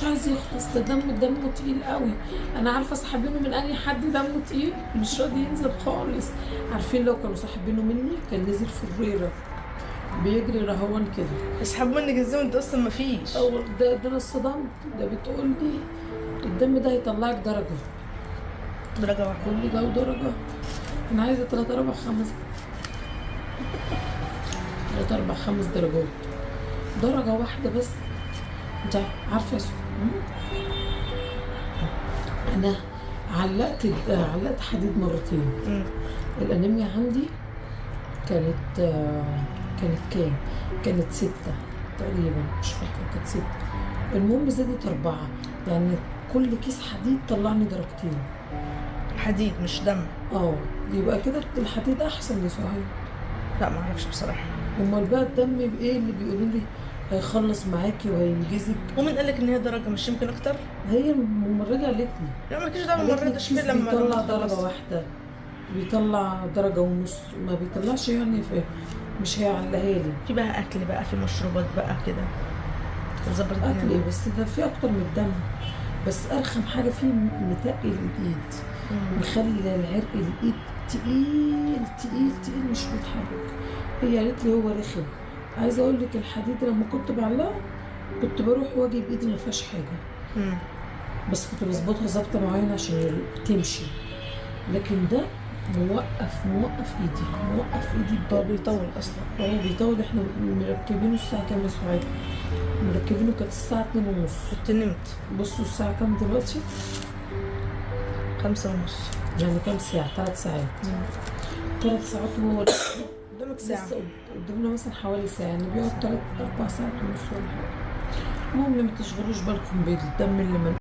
مش عايز يخلص، ده دمه تقيل قوي. انا عارفه سحبينه من اي حد دمه تقيل مش راضي ينزل خالص. عارفين لو كانوا سحبينه مني كان نزل في الريره بيجري رهوان كده. اسحبوا منك ازاي وانت اصلا مفيش؟ ده انا اتصدمت. ده بتقول لي الدم ده هيطلعك درجه واحدة. كل ده ودرجه. انا عايزه 3 4 5 3 4 5 درجات، درجه واحده بس. انت عارفه يا انا علقت حديد مرتين. الانيميا عندي كانت كام؟ كانت 6 تقريبا، مش فاكره، كانت 6. المهم زادت 4، يعني كل كيس حديد طلعني درجتين حديد مش دم. يبقى كده الحديد احسن يا سهيل. لا ما اعرفش بصراحه. امال بقى الدم بايه اللي بيقولوا لي هيخلص معاكي وهينجزك؟ ومين قال لك ان هي درجه؟ مش يمكن اكتر؟ هي الممرضه قالت لي. لا مالكيش دعوه بالممرضه. شوفي لما بيطلع درجه تخلص. واحده، بيطلع درجه ونص، ما بيطلعش يعني مش هيعلقها لي. في بقى اكل بقى، في مشروبات بقى كده تظبط اكل الدنيا. بس ده في اكتر من الدم. بس ارخم حاجه فيه متقل الايد، مخلي العرق الايد تقيل تقيل تقيل مش بيتحرك. هي قالت لي هو رخم. عايزه اقول لك الحديد لما كنت بعلقه كنت بروح واجي بايدي ما فيهاش حاجه. بس كنت بظبطها ظبطه معينه عشان تمشي. لكن ده موقف ايدي هو بيطول اصلا. بيطول. احنا مركبينه الساعه كام يا سعاد؟ مركبينه كانت الساعه 2:30. كنت نمت. بصوا الساعه كام دلوقتي؟ 5:30. يعني كام ساعه؟ 3 ساعات. 3 ساعات. هو قدامك ساعه. قدامنا مثلا حوالي ساعه، يعني بيقعد 3 4 ساعات ونص ولا حاجه. المهم ما تشغلوش بالكم بالدم اللي